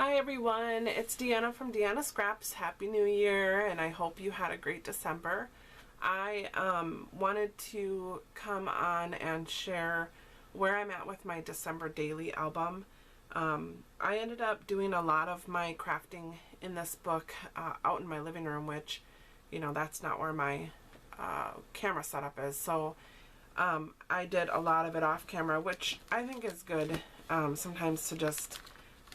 Hi everyone, it's Deanna from Deanna Scraps. Happy New Year, and I hope you had a great December. I wanted to come on and share where I'm at with my December daily album. I ended up doing a lot of my crafting in this book out in my living room, which, you know, that's not where my camera setup is. So I did a lot of it off camera, which I think is good sometimes to just,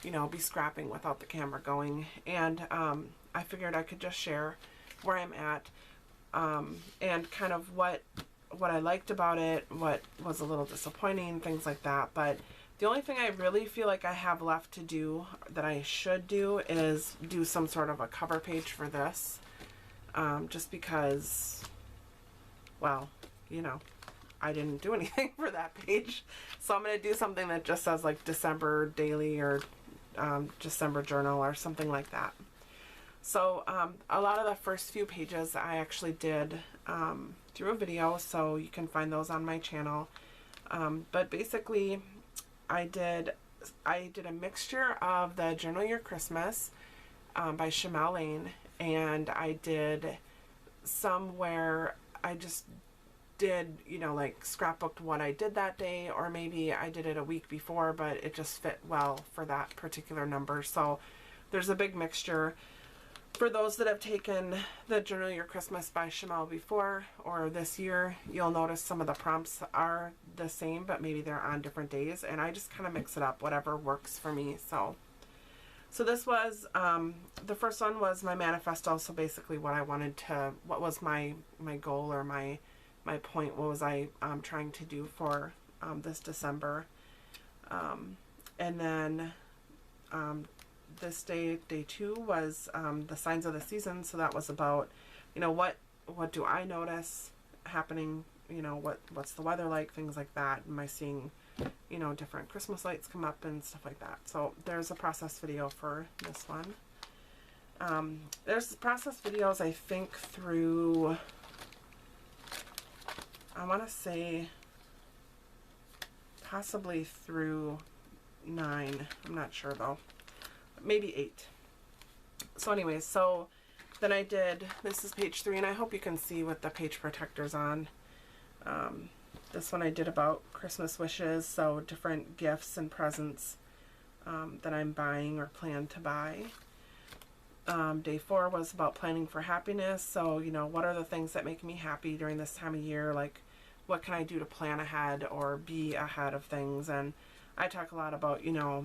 you know, be scrapping without the camera going. And I figured I could just share where I'm at and kind of what I liked about it, what was a little disappointing, things like that. But the only thing I really feel like I have left to do that I should do is do some sort of a cover page for this, just because, well, you know, I didn't do anything for that page. So I'm going to do something that just says like December daily or December journal or something like that. So a lot of the first few pages I actually did through a video, so you can find those on my channel. But basically I did a mixture of the Journal Your Christmas by Shimelle Lane, and I did some where I just did, you know, like scrapbooked what I did that day, or maybe I did it a week before, but it just fit well for that particular number. So there's a big mixture. For those that have taken the Journal Your Christmas by Shimelle before or this year, you'll notice some of the prompts are the same, but maybe they're on different days, and I just kind of mix it up, whatever works for me. So this was, the first one was my manifesto, so basically what I wanted to, what was my goal or my point, what was I trying to do for this December. And then this day 2 was the signs of the season, so that was about, you know, what do I notice happening, you know, what's the weather like, things like that. Am I seeing, you know, different Christmas lights come up and stuff like that. So there's a process video for this one. There's process videos, I think, through, I want to say possibly through 9. I'm not sure though. Maybe 8. So anyways, so then I did, this is page 3, and I hope you can see with the page protectors on. This one I did about Christmas wishes, so different gifts and presents that I'm buying or plan to buy. Day 4 was about planning for happiness. So, you know, what are the things that make me happy during this time of year? Like, what can I do to plan ahead or be ahead of things? And I talk a lot about, you know,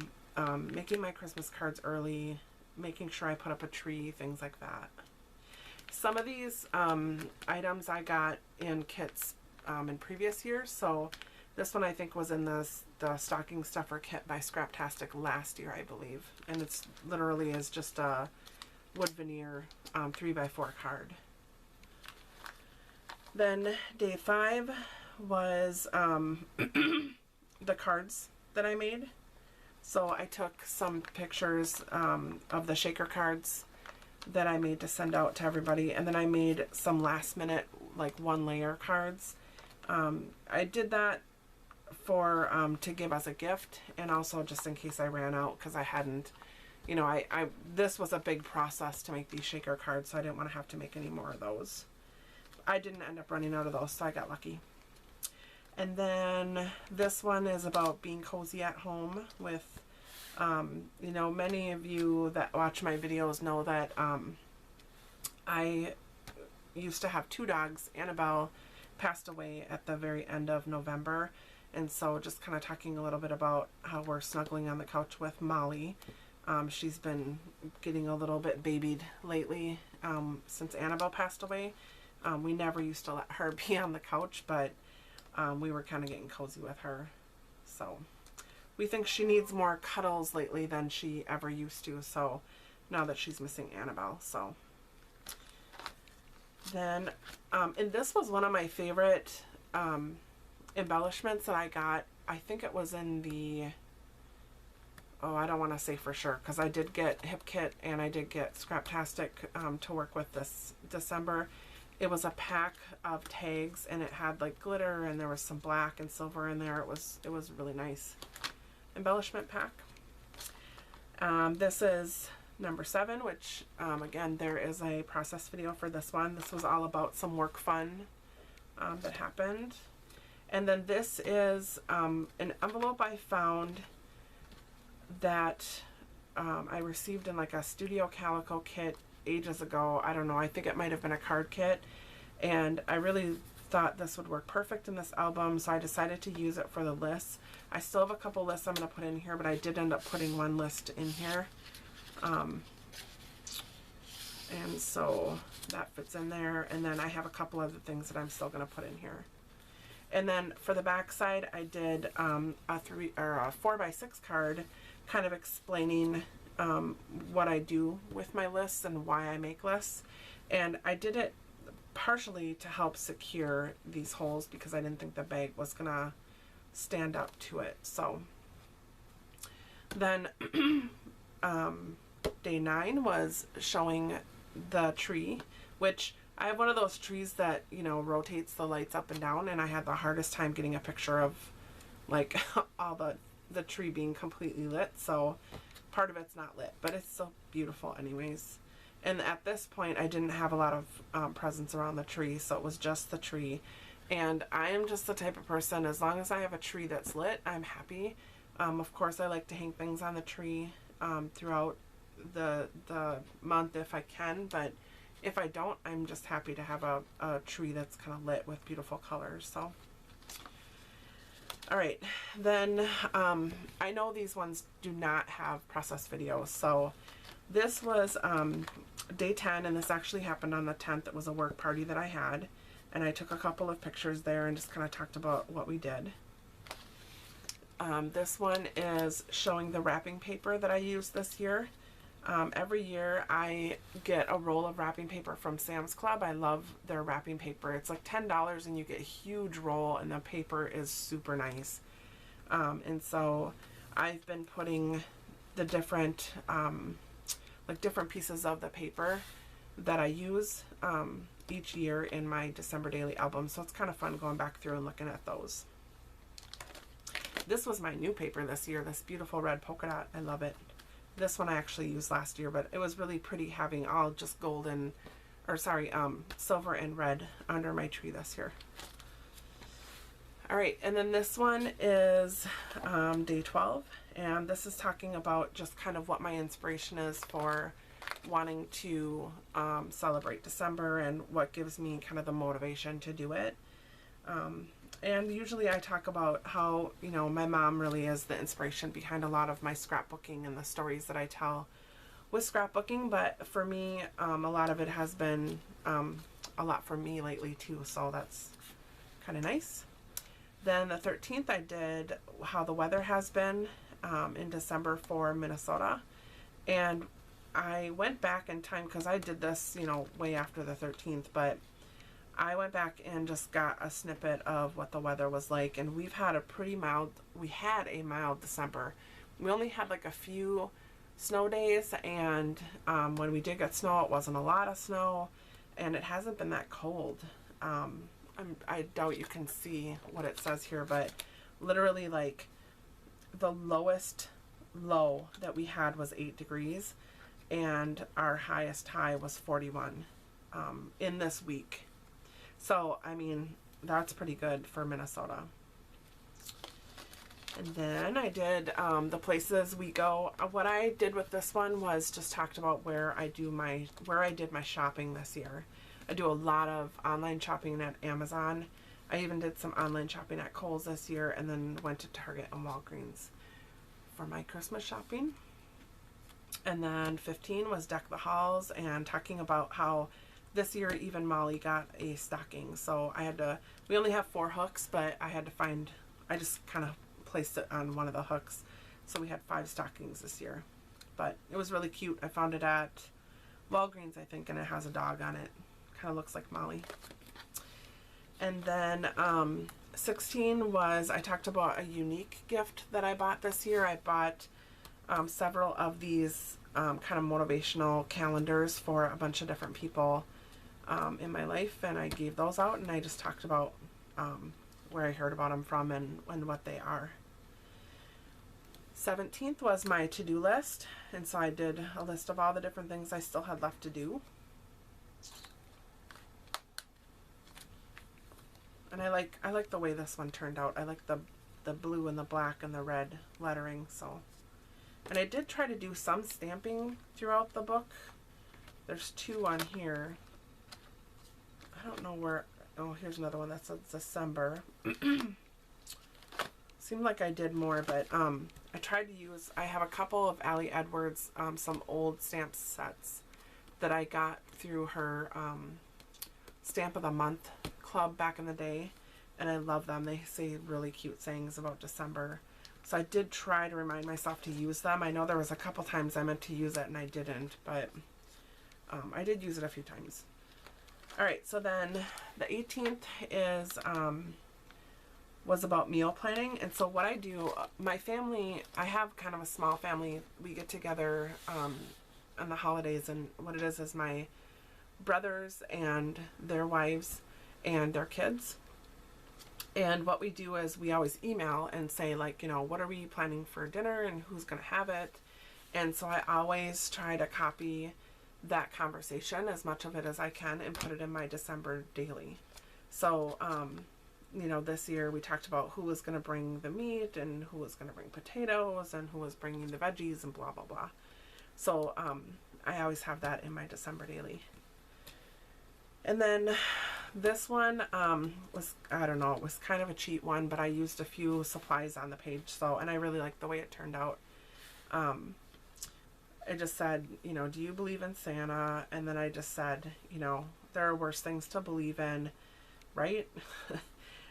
making my Christmas cards early, making sure I put up a tree, things like that. Some of these items I got in kits in previous years. So this one I think was in the stocking stuffer kit by Scraptastic last year, I believe. And it's literally is just a wood veneer 3x4 card. Then day 5 was the cards that I made. So I took some pictures of the shaker cards that I made to send out to everybody, and then I made some last minute, like 1-layer cards. I did that for to give as a gift, and also just in case I ran out, because I hadn't, you know, this was a big process to make these shaker cards, so I didn't want to have to make any more of those. I didn't end up running out of those, so I got lucky. And then this one is about being cozy at home with, you know, many of you that watch my videos know that I used to have 2 dogs. Annabelle passed away at the very end of November, and so just kind of talking a little bit about how we're snuggling on the couch with Molly. She's been getting a little bit babied lately since Annabelle passed away. We never used to let her be on the couch, but we were kind of getting cozy with her. So we think she needs more cuddles lately than she ever used to, so now that she's missing Annabelle. So then, and this was one of my favorite embellishments that I got. I think it was in the, oh, I don't want to say for sure, because I did get Hip Kit and I did get Scraptastic to work with this December. It was a pack of tags, and it had like glitter, and there was some black and silver in there. It was really nice embellishment pack. This is number 7, which again, there is a process video for this one. This was all about some work fun that happened. And then this is an envelope I found that I received in like a Studio Calico kit ages ago. I don't know, I think it might have been a card kit, and I really thought this would work perfect in this album, so I decided to use it for the lists. I still have a couple lists I'm going to put in here, but I did end up putting one list in here. And so that fits in there, and then I have a couple other things that I'm still going to put in here. And then for the back side, I did a 4x6 card kind of explaining what I do with my lists and why I make lists. And I did it partially to help secure these holes because I didn't think the bag was gonna stand up to it. So then day 9 was showing the tree, which I have one of those trees that, you know, rotates the lights up and down, and I had the hardest time getting a picture of like all the tree being completely lit. So part of it's not lit, but it's still beautiful anyways. And at this point I didn't have a lot of presents around the tree, so it was just the tree. And I am just the type of person, as long as I have a tree that's lit, I'm happy. Of course I like to hang things on the tree throughout the month if I can, but if I don't, I'm just happy to have a tree that's kind of lit with beautiful colors. So all right, then I know these ones do not have process videos, so this was day 10, and this actually happened on the 10th. It was a work party that I had, and I took a couple of pictures there and just kind of talked about what we did. This one is showing the wrapping paper that I used this year. Every year I get a roll of wrapping paper from Sam's Club. I love their wrapping paper. It's like $10 and you get a huge roll, and the paper is super nice. And so I've been putting the different different pieces of the paper that I use each year in my December daily album. So it's kind of fun going back through and looking at those. This was my new paper this year, this beautiful red polka dot. I love it. This one I actually used last year, but it was really pretty having all just golden, or sorry, silver and red under my tree this year. All right, and then this one is day 12, and this is talking about just kind of what my inspiration is for wanting to celebrate December and what gives me kind of the motivation to do it. And usually I talk about how, you know, my mom really is the inspiration behind a lot of my scrapbooking and the stories that I tell with scrapbooking. But for me, a lot of it has been a lot for me lately too, so that's kind of nice. Then the 13th I did how the weather has been in December for Minnesota. And I went back in time because I did this, you know, way after the 13th, but I went back and just got a snippet of what the weather was like, and we had a mild December. We only had like a few snow days, and when we did get snow, it wasn't a lot of snow, and it hasn't been that cold. I doubt you can see what it says here, but literally like the lowest low that we had was 8 degrees, and our highest high was 41 in this week. So, I mean, that's pretty good for Minnesota. And then I did the places we go. What I did with this one was just talked about where I did my shopping this year. I do a lot of online shopping at Amazon. I even did some online shopping at Kohl's this year, and then went to Target and Walgreens for my Christmas shopping. And then 15 was deck the halls, and talking about how this year even Molly got a stocking. So we only have 4 hooks, but I just kind of placed it on one of the hooks. So we had 5 stockings this year. But it was really cute. I found it at Walgreens, I think, and it has a dog on it. Kind of looks like Molly. And then 16 was, I talked about a unique gift that I bought this year. I bought several of these kind of motivational calendars for a bunch of different people in my life, and I gave those out, and I just talked about where I heard about them from and what they are. 17th was my to-do list, and so I did a list of all the different things I still had left to do. And I like the way this one turned out. I like the blue and the black and the red lettering. So, and I did try to do some stamping throughout the book. There's 2 on here. I don't know where. Oh, here's another one that says December. Seemed like I did more, but I tried to use. I have a couple of Allie Edwards, some old stamp sets that I got through her Stamp of the Month club back in the day, and I love them. They say really cute sayings about December, so I did try to remind myself to use them. I know there was a couple times I meant to use it and I didn't, but I did use it a few times. Alright, so then the 18th is was about meal planning. And so what I do, my family, I have kind of a small family. We get together on the holidays, and what it is my brothers and their wives and their kids. And what we do is we always email and say, like, you know, what are we planning for dinner and who's going to have it. And so I always try to copy that conversation, as much of it as I can, and put it in my December daily. So, you know, this year we talked about who was going to bring the meat and who was going to bring potatoes and who was bringing the veggies and blah, blah, blah. So, I always have that in my December daily. And then this one was, I don't know, it was kind of a cheat one, but I used a few supplies on the page. So, and I really liked the way it turned out. I just said, you know, do you believe in Santa? And then I just said, you know, there are worse things to believe in, right?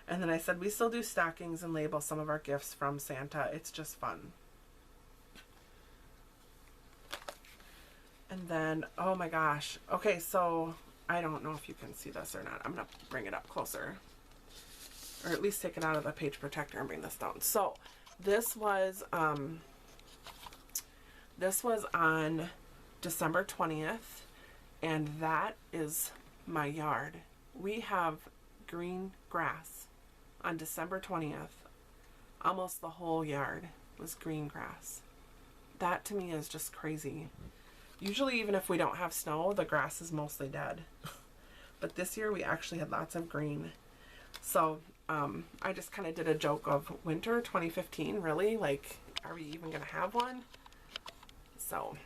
And then I said, we still do stockings and label some of our gifts from Santa. It's just fun. And then, oh my gosh. Okay, so I don't know if you can see this or not. I'm going to bring it up closer. Or at least take it out of the page protector and bring this down. So this was on December 20th. And that is my yard. We have green grass on December 20th. Almost the whole yard was green grass. That to me is just crazy. Usually, even if we don't have snow, the grass is mostly dead. But this year we actually had lots of green. So I just kind of did a joke of winter 2015, really? Like, are we even going to have one? So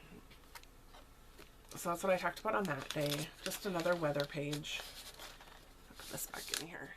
that's what I talked about on that day. Just another weather page. Put this back in here.